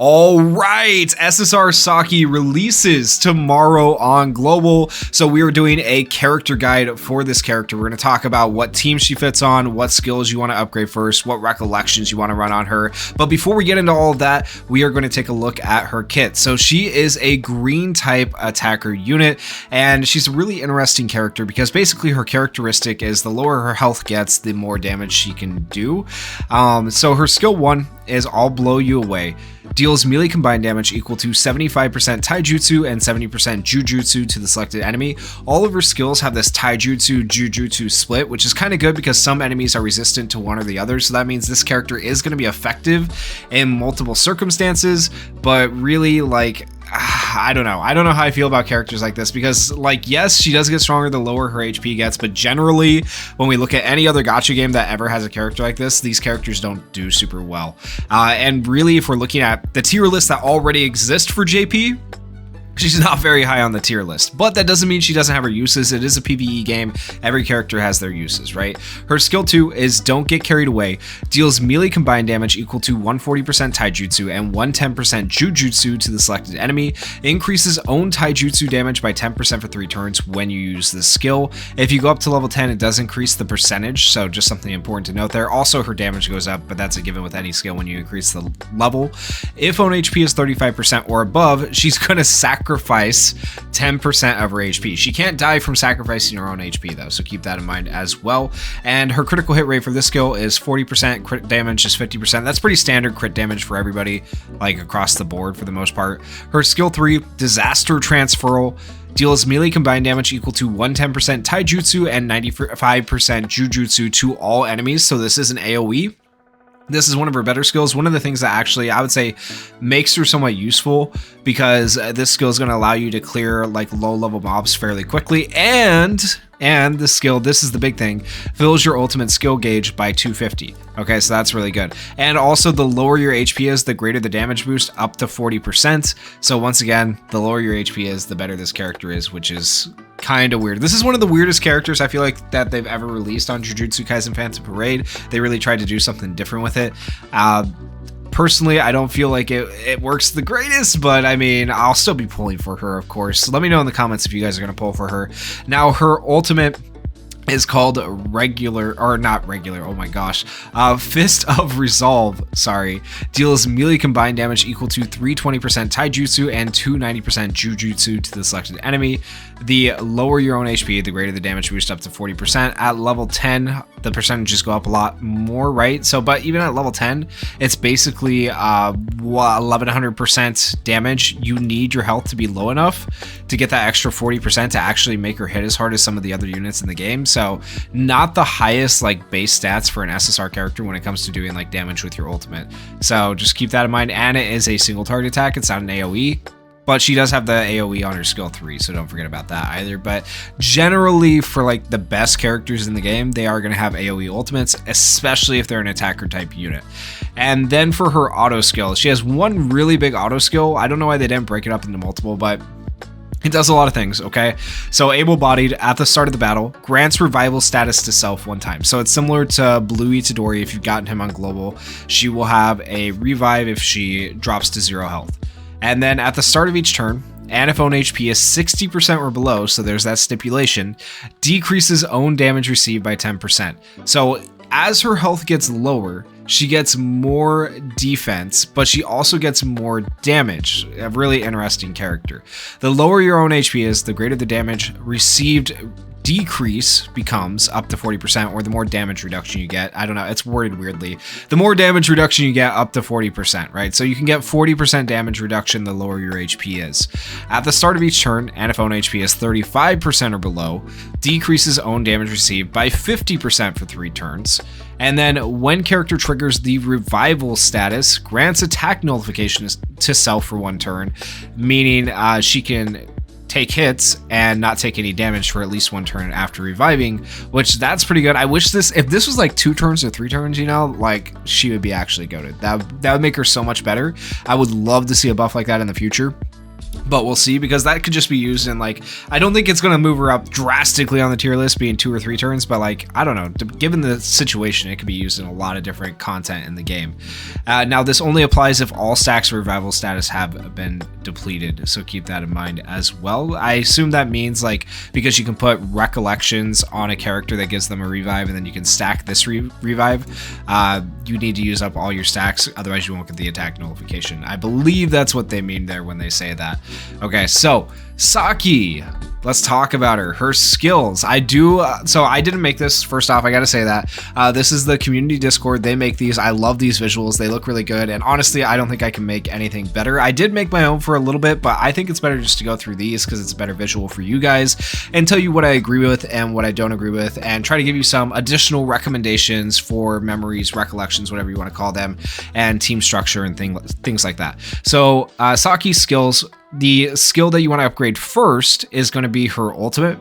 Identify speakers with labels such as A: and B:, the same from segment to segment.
A: All right, SSR Saki releases tomorrow on Global. So we are doing a character guide for this character. We're going to talk about what team she fits on, what skills you want to upgrade first, what recollections you want to run on her. But before we get into all of that, we are going to take a look at her kit. So she is a green type attacker unit, and she's a really interesting character because basically her characteristic is the lower her health gets, the more damage she can do. So her skill 1 is I'll blow you away. Deals melee combined damage equal to 75% taijutsu and 70% jujutsu to the selected enemy. All of her skills have this taijutsu jujutsu split, which is kind of good because some enemies are resistant to one or the other. So that means this character is going to be effective in multiple circumstances, but really, like, I don't know how I feel about characters like this because, like, yes, she does get stronger the lower her HP gets, but generally when we look at any other gacha game that ever has a character like this, these characters don't do super well. And really, if we're looking at the tier list that already exists for JP, she's not very high on the tier list, but that doesn't mean she doesn't have her uses. It is a PvE game. Every character has their uses, right? Her skill 2 is Don't Get Carried Away. Deals melee combined damage equal to 140% taijutsu and 110% jujutsu to the selected enemy. Increases own taijutsu damage by 10% for 3 turns when you use this skill. If you go up to level 10, it does increase the percentage, so just something important to note there. Also, her damage goes up, but that's a given with any skill when you increase the level. If own HP is 35% or above, she's going to sacrifice 10% of her HP. She can't die from sacrificing her own HP though, so keep that in mind as well. And her critical hit rate for this skill is 40%, crit damage is 50%. That's pretty standard crit damage for everybody, like across the board for the most part. Her skill 3, Disaster Transferal, deals melee combined damage equal to 110% taijutsu and 95% jujutsu to all enemies. So this is an AoE. This is one of her better skills. One of the things that actually I would say makes her somewhat useful because this skill is going to allow you to clear like low level mobs fairly quickly, and the skill, this is the big thing, fills your ultimate skill gauge by 250. Okay, so that's really good. And also the lower your HP is, the greater the damage boost, up to 40%. So once again, the lower your HP is, the better this character is, which is kind of weird. This is one of the weirdest characters I feel like that they've ever released on Jujutsu Kaisen Phantom Parade. They really tried to do something different with it. Personally, I don't feel like it works the greatest, but I mean, I'll still be pulling for her, of course. So let me know in the comments if you guys are going to pull for her. Now, her ultimate is called Fist of Resolve, deals melee combined damage equal to 320% taijutsu and 290% jujutsu to the selected enemy. The lower your own HP, the greater the damage boost, up to 40%. At level 10, the percentages go up a lot more, right? So, but even at level 10, it's basically 1100% damage. You need your health to be low enough to get that extra 40% to actually make her hit as hard as some of the other units in the game. So not the highest like base stats for an SSR character when it comes to doing like damage with your ultimate. So just keep that in mind. And it is a single target attack. It's not an AoE. But she does have the AoE on her skill 3, so don't forget about that either. But generally, for like the best characters in the game, they are going to have AoE ultimates, especially if they're an attacker type unit. And then for her auto skill, she has one really big auto skill. I don't know why they didn't break it up into multiple, but it does a lot of things, okay? So able-bodied at the start of the battle, grants revival status to self 1 time. So it's similar to Blue Itadori. If you've gotten him on Global, she will have a revive if she drops to 0 health. And then at the start of each turn, and if own HP is 60% or below, so there's that stipulation, decreases own damage received by 10%. So as her health gets lower, she gets more defense, but she also gets more damage. A really interesting character. The lower your own HP is, the greater the damage received decrease becomes, up to 40%, or the more damage reduction you get. I don't know, it's worded weirdly. The more damage reduction you get, up to 40%, right? So you can get 40% damage reduction the lower your HP is. At the start of each turn, and if own HP is 35% or below, decreases own damage received by 50% for 3 turns. And then when character triggers the revival status, grants attack notifications to self for 1 turn, meaning she can take hits and not take any damage for at least 1 turn after reviving, which that's pretty good. I wish if this was like 2 turns or 3 turns, you know, like she would be actually goated. That would make her so much better. I would love to see a buff like that in the future. But we'll see, because that could just be used in, like, I don't think it's going to move her up drastically on the tier list being 2 or 3 turns, but like, I don't know, given the situation, it could be used in a lot of different content in the game. Now this only applies if all stacks of revival status have been depleted, so keep that in mind as well. I assume that means, like, because you can put recollections on a character that gives them a revive, and then you can stack this revive, you need to use up all your stacks, otherwise you won't get the attack nullification. I believe that's what they mean there when they say that. Okay, so Saki, let's talk about her skills. So I didn't make this. First off, I gotta say that this is the community Discord. They make these. I love these visuals. They look really good, and honestly, I don't think I can make anything better. I did make my own for a little bit, but I think it's better just to go through these because it's a better visual for you guys, and tell you what I agree with and what I don't agree with, and try to give you some additional recommendations for memories, recollections, whatever you want to call them, and team structure and things like that. So Saki's skills. The skill that you want to upgrade first is going to be her ultimate,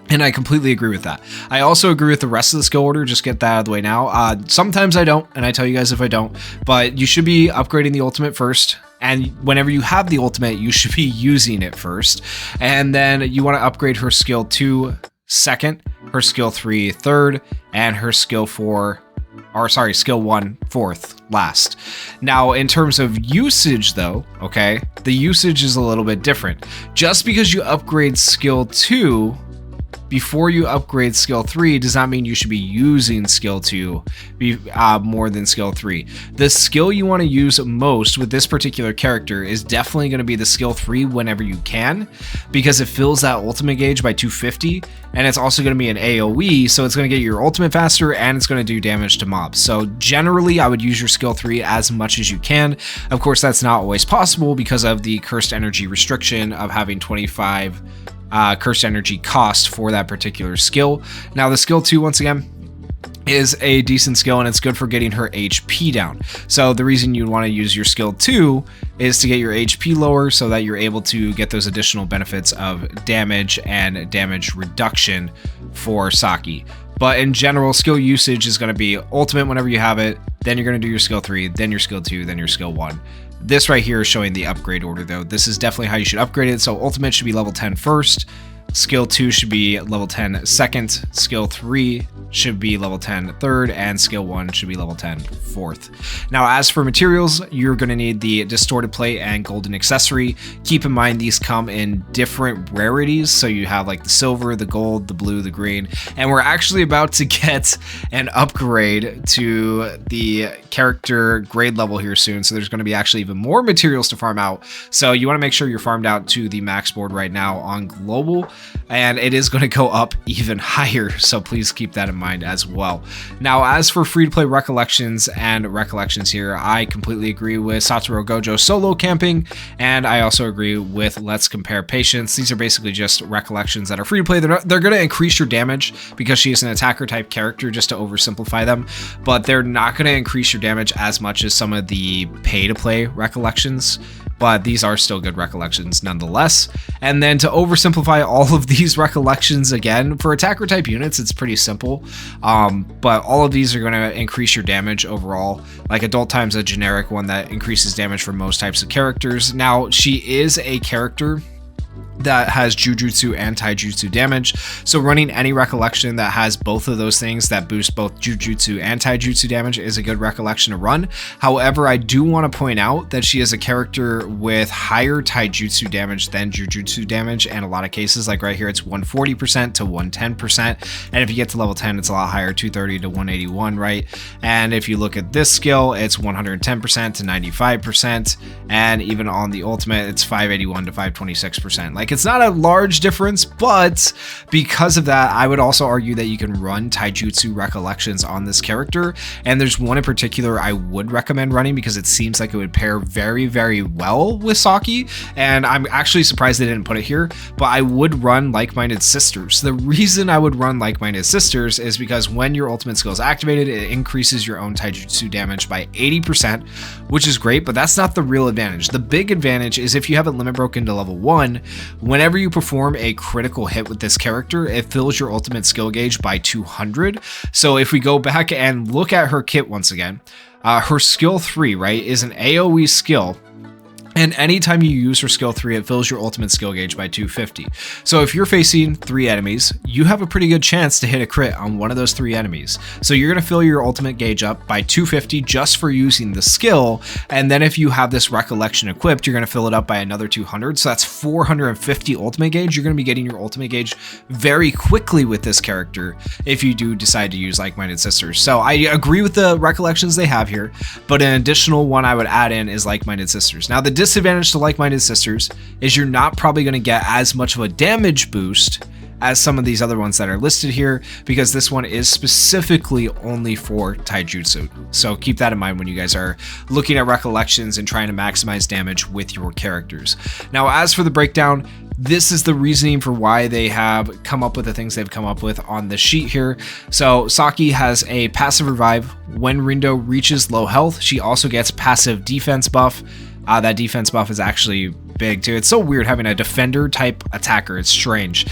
A: and I completely agree with that. I also agree with the rest of the skill order, just get that out of the way now. Sometimes I don't, and I tell you guys if I don't, but you should be upgrading the ultimate first, and whenever you have the ultimate, you should be using it first, and then you want to upgrade her skill 2 second, her skill 3 third, and her skill 1 fourth last. Now, in terms of usage though, okay, the usage is a little bit different. Just because you upgrade skill 2 before you upgrade skill 3 does not mean you should be using skill 2 more than skill 3. The skill you want to use most with this particular character is definitely going to be the skill 3 whenever you can, because it fills that ultimate gauge by 250, and it's also going to be an AoE, so it's going to get your ultimate faster, and it's going to do damage to mobs. So generally, I would use your skill 3 as much as you can. Of course, that's not always possible because of the cursed energy restriction of having 25 cursed energy cost for that particular skill. Now the skill 2, once again, is a decent skill, and it's good for getting her HP down. So the reason you'd want to use your skill 2 is to get your HP lower so that you're able to get those additional benefits of damage and damage reduction for Saki. But in general, skill usage is going to be ultimate whenever you have it, then you're going to do your skill 3, then your skill 2, then your skill 1. This right here is showing the upgrade order though. This is definitely how you should upgrade it. So ultimate should be level 10 first, skill 2 should be level 10 second, skill 3 should be level 10 third, and skill 1 should be level 10 fourth. Now as for materials, you're going to need the distorted plate and golden accessory. Keep in mind these come in different rarities, so you have like the silver, the gold, the blue, the green, and we're actually about to get an upgrade to the character grade level here soon, so there's going to be actually even more materials to farm out. So you want to make sure you're farmed out to the max board right now on global, and it is going to go up even higher, so please keep that in mind as well. Now as for free-to-play recollections here, I completely agree with Satoru Gojo solo camping, and I also agree with Let's Compare Patience. These are basically just recollections that are free to play. They're going to increase your damage because she is an attacker type character, just to oversimplify them, but they're not going to increase your damage as much as some of the pay to play recollections, but these are still good recollections nonetheless. And then to oversimplify all of these recollections again, for attacker type units, it's pretty simple, but all of these are going to increase your damage overall. Like Adult Time's a generic one that increases damage for most types of characters. Now, she is a character that has Jujutsu and Taijutsu damage, so running any recollection that has both of those things that boost both Jujutsu and Taijutsu damage is a good recollection to run. However, I do want to point out that she is a character with higher Taijutsu damage than Jujutsu damage in a lot of cases. Like right here, it's 140% to 110%, and if you get to level 10, it's a lot higher, 230 to 181, right? And if you look at this skill, it's 110% to 95%, and even on the ultimate, it's 581 to 526%. Like, it's not a large difference, but because of that, I would also argue that you can run Taijutsu recollections on this character, and there's one in particular I would recommend running because it seems like it would pair very, very well with Saki, and I'm actually surprised they didn't put it here, but I would run Like-Minded Sisters. The reason I would run Like-Minded Sisters is because when your ultimate skill is activated, it increases your own Taijutsu damage by 80%, which is great, but that's not the real advantage. The big advantage is if you have it limit broken to level 1, whenever you perform a critical hit with this character, it fills your ultimate skill gauge by 200. So if we go back and look at her kit once again, her skill 3, right, is an AoE skill And anytime you use her skill 3, it fills your ultimate skill gauge by 250. So if you're facing 3 enemies, you have a pretty good chance to hit a crit on one of those 3 enemies. So you're going to fill your ultimate gauge up by 250 just for using the skill. And then if you have this Recollection equipped, you're going to fill it up by another 200. So that's 450 ultimate gauge. You're going to be getting your ultimate gauge very quickly with this character if you do decide to use Like-Minded Sisters. So I agree with the Recollections they have here, but an additional one I would add in is Like-Minded Sisters. Now the disadvantage to Like-Minded Sisters is you're not probably going to get as much of a damage boost as some of these other ones that are listed here, because this one is specifically only for taijutsu. So keep that in mind when you guys are looking at Recollections and trying to maximize damage with your characters. Now, as for the breakdown, this is the reasoning for why they have come up with the things they've come up with on the sheet here. So Saki has a passive revive. When Rindo reaches low health, she also gets passive defense buff. That defense buff is actually big too. It's so weird having a defender type attacker. It's strange.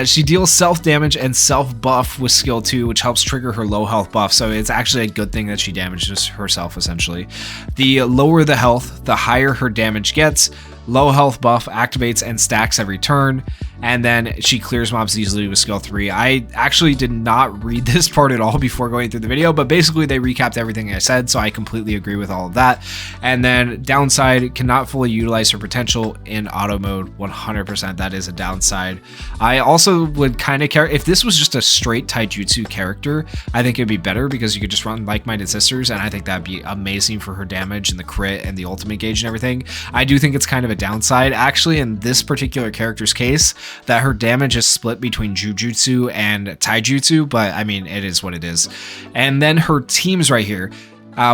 A: She deals self damage and self buff with skill 2, which helps trigger her low health buff. So it's actually a good thing that she damages herself essentially. The lower the health, the higher her damage gets. Low health buff activates and stacks every turn, and then she clears mobs easily with skill 3. I actually did not read this part at all before going through the video, but basically they recapped everything I said, so I completely agree with all of that. And then downside, cannot fully utilize her potential in auto mode. 100%, that is a downside. I also would kind of care if this was just a straight taijutsu character. I think it'd be better because you could just run Like-Minded Sisters, and I think that'd be amazing for her damage and the crit and the ultimate gauge and everything. I do think it's kind of a downside actually in this particular character's case that her damage is split between jujutsu and taijutsu, but I mean, it is what it is. And then her teams right here.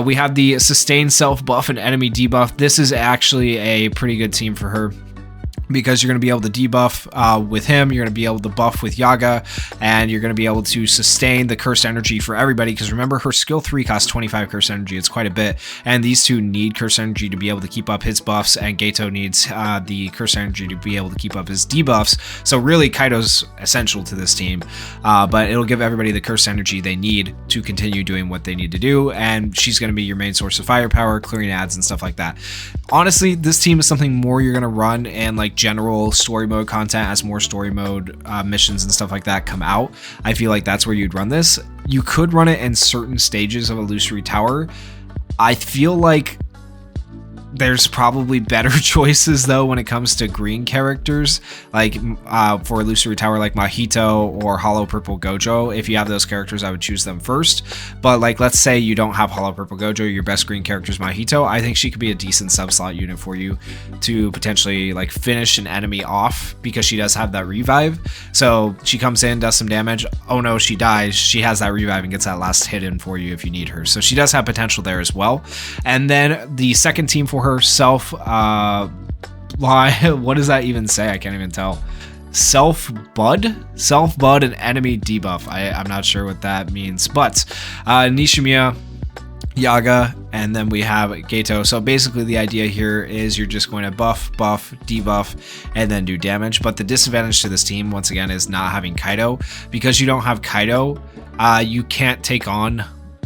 A: We have the sustained self buff and enemy debuff. This is actually a pretty good team for her, because you're going to be able to debuff with him, you're going to be able to buff with Yaga, and you're going to be able to sustain the cursed energy for everybody, because remember, her skill 3 costs 25 cursed energy. It's quite a bit, and these two need cursed energy to be able to keep up his buffs, and Gato needs the cursed energy to be able to keep up his debuffs. So really, Kaido's essential to this team, but it'll give everybody the cursed energy they need to continue doing what they need to do, and she's going to be your main source of firepower, clearing ads and stuff like that. Honestly, this team is something more you're going to run in like general story mode content as more story mode missions and stuff like that come out. I feel like that's where you'd run this. You could run it in certain stages of Illusory Tower. I feel like there's probably better choices though when it comes to green characters, like for Illusory Tower, like Mahito or Hollow Purple Gojo. If you have those characters, I would choose them first. But like, let's say you don't have Hollow Purple Gojo, your best green character is Mahito. I think she could be a decent sub-slot unit for you to potentially like finish an enemy off, because she does have that revive. So she comes in, does some damage. Oh no, she dies. She has that revive and gets that last hit in for you if you need her. So she does have potential there as well. And then the second team for her, self what does that even say? I can't even tell. Self bud and enemy debuff. I'm not sure what that means, but Nishimiya, Yaga, and then we have Gato. So basically the idea here is you're just going to buff, debuff, and then do damage. But the disadvantage to this team, once again, is not having Kaido. Because you don't have Kaido, you can't take on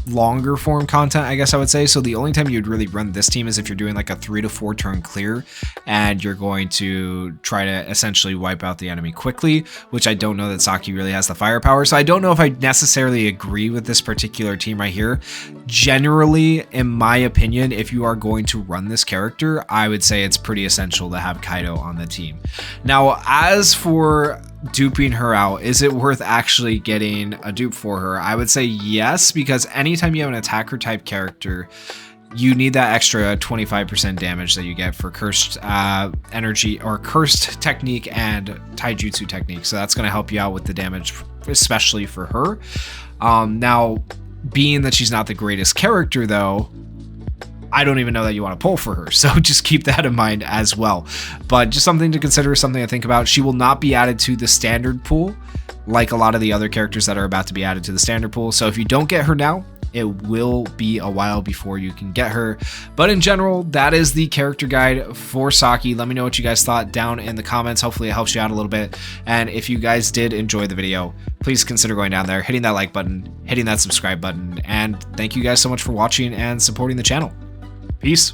A: longer form content, I guess I would say. So the only time you'd really run this team is if you're doing like a 3 to 4 turn clear and you're going to try to essentially wipe out the enemy quickly, which I don't know that Saki really has the firepower. So I don't know if I necessarily agree with this particular team right here. Generally, in my opinion, if you are going to run this character, I would say it's pretty essential to have Kaido on the team. Now, as for duping her out, is it worth actually getting a dupe for her? I would say yes, because anytime you have an attacker type character, you need that extra 25% damage that you get for cursed energy or cursed technique and taijutsu technique. So that's going to help you out with the damage, especially for her. Now, being that she's not the greatest character though, I don't even know that you want to pull for her, so just keep that in mind as well. But just something to consider, something to think about. She will not be added to the standard pool like a lot of the other characters that are about to be added to the standard pool. So if you don't get her now, it will be a while before you can get her. But in general, that is the character guide for Saki. Let me know what you guys thought down in the comments. Hopefully it helps you out a little bit. And if you guys did enjoy the video, please consider going down there, hitting that like button, hitting that subscribe button. And thank you guys so much for watching and supporting the channel. Peace.